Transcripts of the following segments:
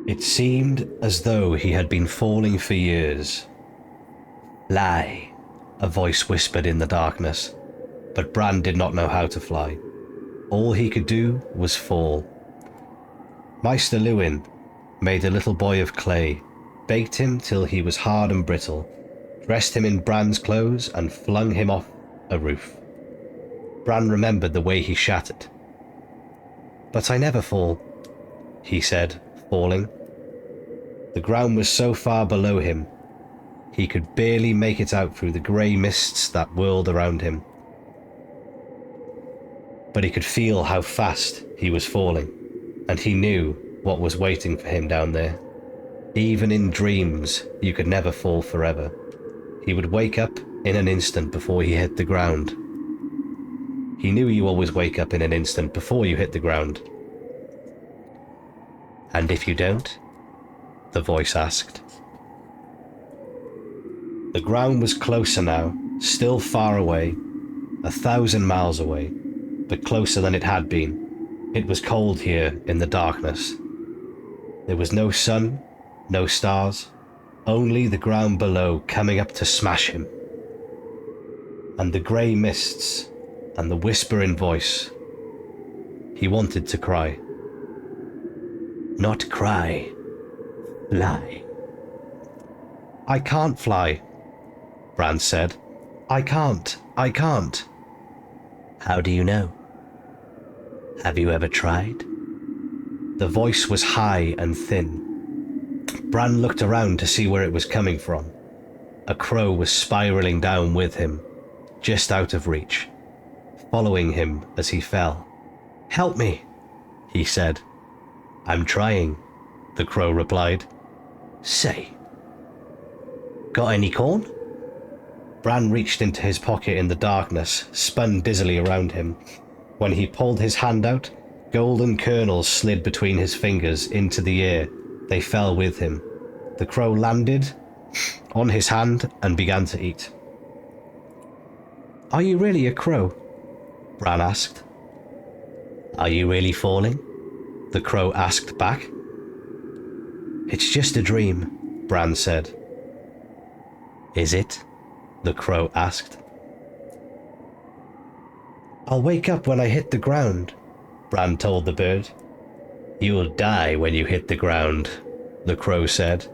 It seemed as though he had been falling for years. "Fly," a voice whispered in the darkness, but Bran did not know how to fly. All he could do was fall. Maester Lewin made a little boy of clay, baked him till he was hard and brittle, dressed him in Bran's clothes and flung him off a roof. Bran remembered the way he shattered. "But I never fall," he said, falling. The ground was so far below him, he could barely make it out through the grey mists that whirled around him. But he could feel how fast he was falling, and he knew what was waiting for him down there. Even in dreams, you could never fall forever. He would wake up in an instant before he hit the ground. He knew you always wake up in an instant before you hit the ground. "And if you don't?" the voice asked. The ground was closer now, still far away, 1,000 miles away, but closer than it had been. It was cold here in the darkness. There was no sun, no stars, only the ground below coming up to smash him. And the grey mists and the whispering voice. He wanted to cry. "Not cry. Fly." "I can't fly," Bran said. I can't. "How do you know? Have you ever tried?" The voice was high and thin. Bran looked around to see where it was coming from. A crow was spiraling down with him, just out of reach, following him as he fell. "Help me," he said. "I'm trying," the crow replied. "Say, got any corn?" Bran reached into his pocket in the darkness, spun dizzily around him. When he pulled his hand out, golden kernels slid between his fingers into the air. They fell with him. The crow landed on his hand and began to eat. "Are you really a crow?" Bran asked. "Are you really falling?" the crow asked back. "It's just a dream," Bran said. "Is it?" the crow asked. "I'll wake up when I hit the ground," Bran told the bird. "You'll die when you hit the ground," the crow said.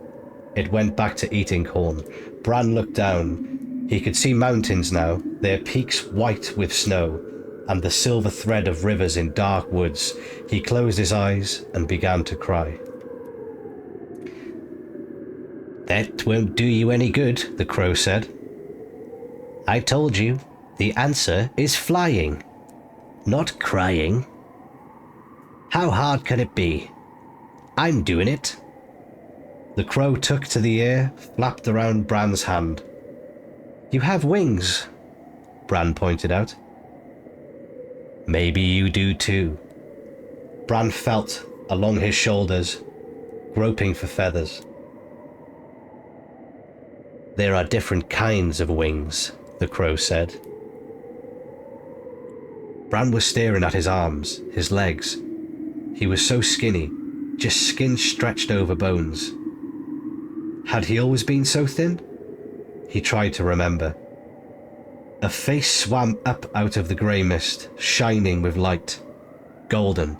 It went back to eating corn. Bran looked down. He could see mountains now, their peaks white with snow, and the silver thread of rivers in dark woods. He closed his eyes and began to cry. "That won't do you any good," the crow said. "I told you, the answer is flying, not crying. How hard can it be? I'm doing it." The crow took to the air, flapped around Bran's hand. "You have wings," Bran pointed out. "Maybe you do too." Bran felt along his shoulders, groping for feathers. "There are different kinds of wings," the crow said. Bran was staring at his arms, his legs. He was so skinny, just skin stretched over bones. Had he always been so thin? He tried to remember. A face swam up out of the grey mist, shining with light, golden.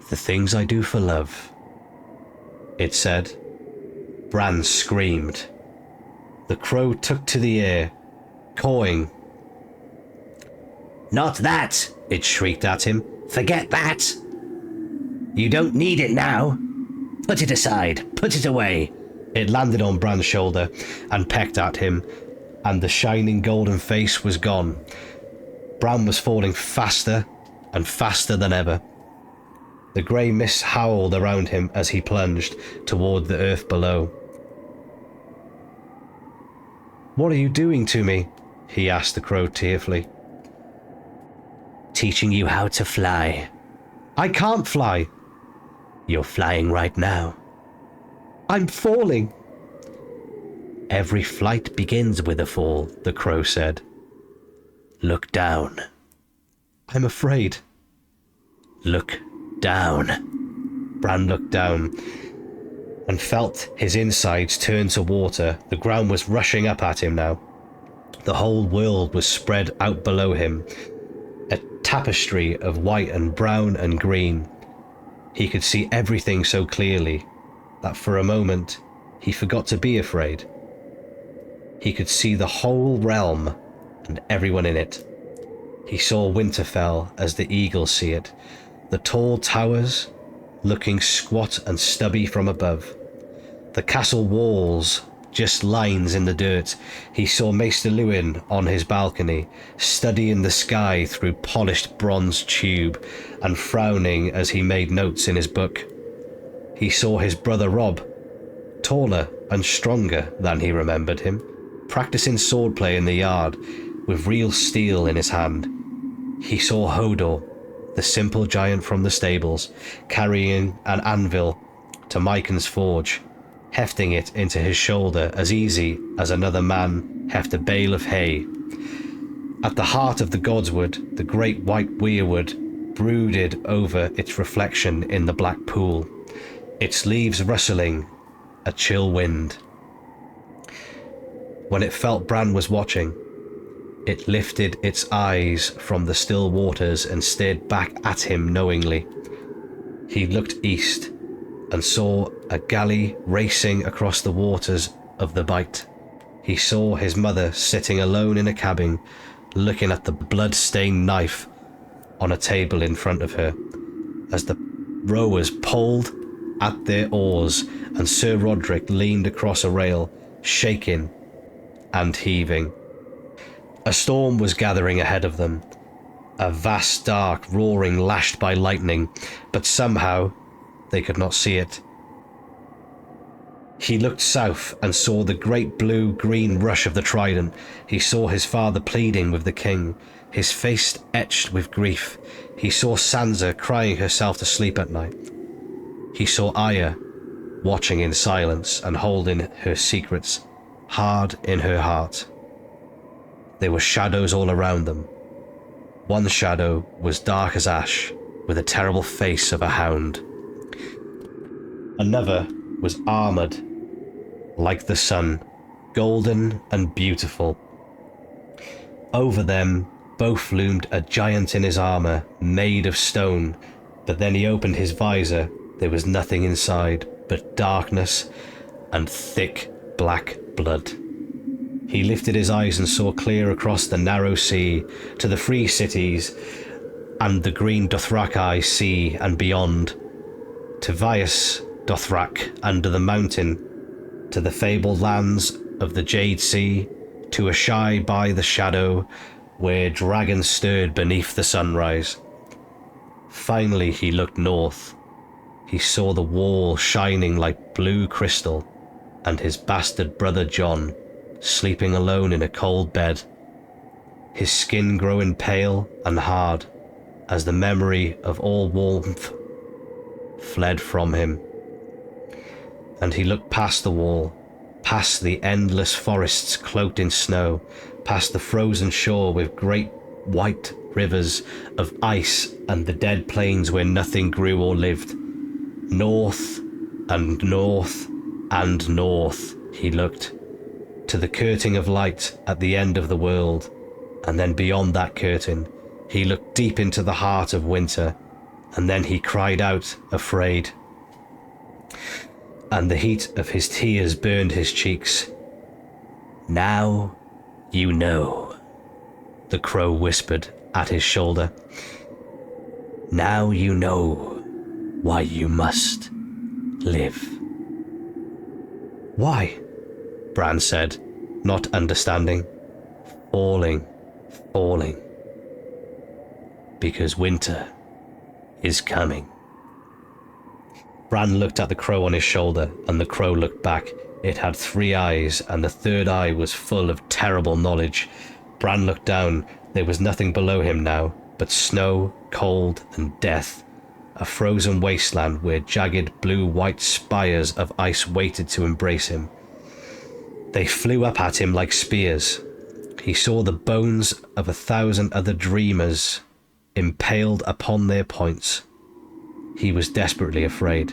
"The things I do for love," it said. Bran screamed. The crow took to the air, cawing. "Not that!" it shrieked at him. "Forget that! You don't need it now. Put it aside, put it away." It landed on Bran's shoulder and pecked at him, and the shining golden face was gone. Bran was falling faster and faster than ever. The grey mist howled around him as he plunged toward the earth below. "What are you doing to me?" he asked the crow tearfully. "Teaching you how to fly." "I can't fly." "You're flying right now." "I'm falling." "Every flight begins with a fall," the crow said. "Look down." "I'm afraid." "Look down." Bran looked down and felt his insides turn to water. The ground was rushing up at him now. The whole world was spread out below him, a tapestry of white and brown and green. He could see everything so clearly that for a moment he forgot to be afraid. He could see the whole realm and everyone in it. He saw Winterfell as the eagles see it, the tall towers looking squat and stubby from above, the castle walls just lines in the dirt. He saw Maester Luwin on his balcony, studying the sky through polished bronze tube and frowning as he made notes in his book. He saw his brother Robb, taller and stronger than he remembered him, practicing swordplay in the yard with real steel in his hand. He saw Hodor, the simple giant from the stables, carrying an anvil to Mycon's forge, hefting it into his shoulder as easy as another man heft a bale of hay. At the heart of the godswood, the great white weirwood brooded over its reflection in the black pool, its leaves rustling a chill wind. When it felt Bran was watching, it lifted its eyes from the still waters and stared back at him knowingly. He looked east and saw a galley racing across the waters of the Bight. He saw his mother sitting alone in a cabin, looking at the blood-stained knife on a table in front of her, as the rowers pulled at their oars and Sir Roderick leaned across a rail, shaking and heaving. A storm was gathering ahead of them, a vast dark roaring lashed by lightning, but somehow they could not see it. He looked south and saw the great blue-green rush of the Trident. He saw his father pleading with the king, his face etched with grief. He saw Sansa crying herself to sleep at night. He saw Arya watching in silence and holding her secrets hard in her heart. There were shadows all around them. One shadow was dark as ash, with a terrible face of a hound. Another was armoured like the sun, golden and beautiful. Over them both loomed a giant in his armour, made of stone, but then he opened his visor. There was nothing inside but darkness and thick black blood. He lifted his eyes and saw clear across the narrow sea to the free cities and the green Dothraki sea and beyond, to Vias Dothrak under the mountain, to the fabled lands of the Jade Sea, to Ashai by the shadow, where dragons stirred beneath the sunrise. Finally he looked north. He saw the wall shining like blue crystal, and his bastard brother Jon, sleeping alone in a cold bed, his skin growing pale and hard as the memory of all warmth fled from him. And he looked past the wall, past the endless forests cloaked in snow, past the frozen shore with great white rivers of ice and the dead plains where nothing grew or lived. North and north and north he looked, to the curtain of light at the end of the world, and then beyond that curtain he looked deep into the heart of winter, and then he cried out, afraid. And the heat of his tears burned his cheeks. "Now you know," the crow whispered at his shoulder. "Now you know why you must live." "Why?" Bran said, not understanding. Falling. "Because winter is coming." Bran looked at the crow on his shoulder, and the crow looked back. It had 3 eyes, and the third eye was full of terrible knowledge. Bran looked down. There was nothing below him now but snow, cold, and death. A frozen wasteland where jagged blue-white spires of ice waited to embrace him. They flew up at him like spears. He saw the bones of 1,000 other dreamers impaled upon their points. He was desperately afraid.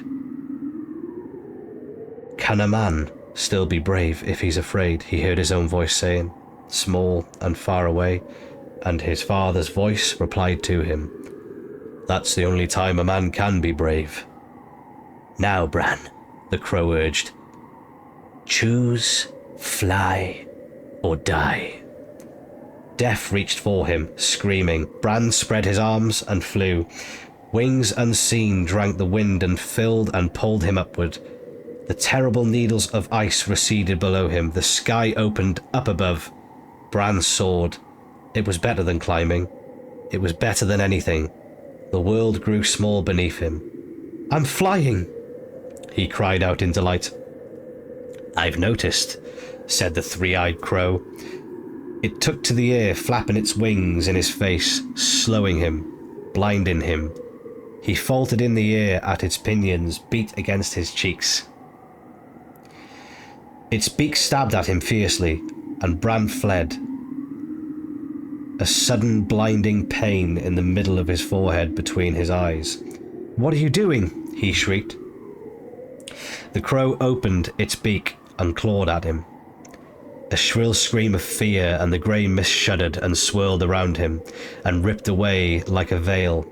Can a man still be brave if he's afraid? He heard his own voice saying, small and far away, and his father's voice replied to him, That's the only time a man can be brave. Now, Bran, the crow urged, choose, fly, or die. Death reached for him, screaming. Bran spread his arms and flew. Wings unseen drank the wind and filled and pulled him upward. The terrible needles of ice receded below him. The sky opened up above. Bran soared. It was better than climbing. It was better than anything. The world grew small beneath him. I'm flying, he cried out in delight. I've noticed, said the three-eyed crow. It took to the air, flapping its wings in his face, slowing him, blinding him. He faltered in the air at its pinions, beat against his cheeks. Its beak stabbed at him fiercely, and Bran fled. A sudden blinding pain in the middle of his forehead between his eyes. What are you doing? He shrieked. The crow opened its beak and clawed at him. A shrill scream of fear, and the grey mist shuddered and swirled around him and ripped away like a veil,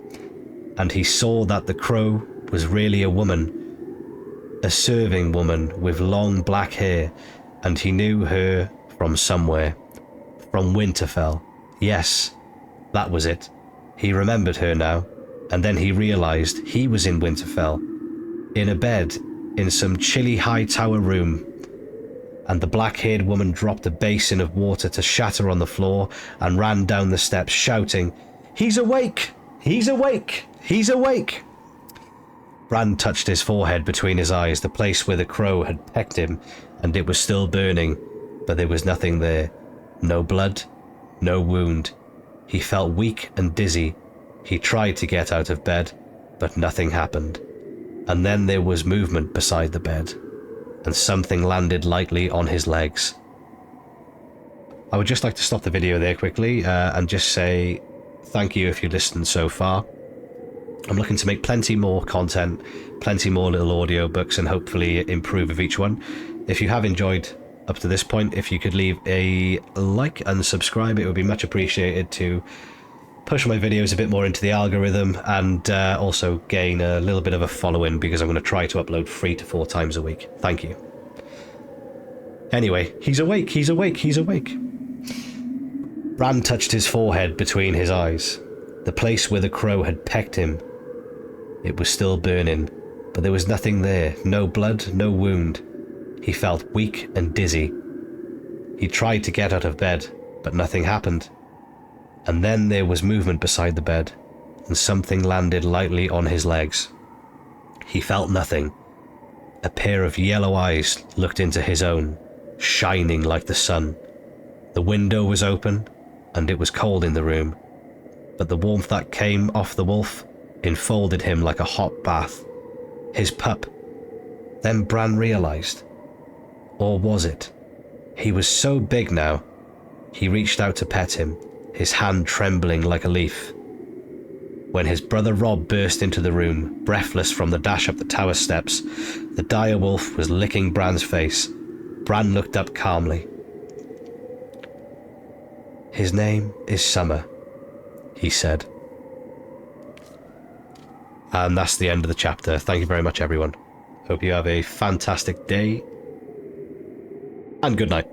and he saw that the crow was really a woman, a serving woman with long black hair, and he knew her from somewhere, from Winterfell. Yes, that was it. He remembered her now, and then he realised he was in Winterfell, in a bed in some chilly high tower room, and the black-haired woman dropped a basin of water to shatter on the floor and ran down the steps shouting, He's awake! He's awake! He's awake! Bran touched his forehead between his eyes, the place where the crow had pecked him, and it was still burning, but there was nothing there. No blood, no wound. He felt weak and dizzy. He tried to get out of bed, but nothing happened. And then there was movement beside the bed, and something landed lightly on his legs. I would just like to stop the video there quickly and just say thank you if you listened so far. I'm looking to make plenty more content, plenty more little audiobooks, and hopefully improve with each one. If you have enjoyed up to this point, if you could leave a like and subscribe, it would be much appreciated to push my videos a bit more into the algorithm, and also gain a little bit of a following, because I'm going to try to upload 3 to 4 times a week. Thank you. Anyway, he's awake, he's awake, he's awake. Bran touched his forehead between his eyes, the place where the crow had pecked him. It was still burning, but there was nothing there, no blood, no wound. He felt weak and dizzy. He tried to get out of bed, but nothing happened. And then there was movement beside the bed, and something landed lightly on his legs. He felt nothing. A pair of yellow eyes looked into his own, shining like the sun. The window was open, and it was cold in the room, but the warmth that came off the wolf enfolded him like a hot bath. His pup. Then Bran realised. Or was it? He was so big now. He reached out to pet him, his hand trembling like a leaf. When his brother Robb burst into the room, breathless from the dash up the tower steps, the dire wolf was licking Bran's face. Bran looked up calmly. His name is Summer, he said. And that's the end of the chapter. Thank you very much, everyone. Hope you have a fantastic day, and good night.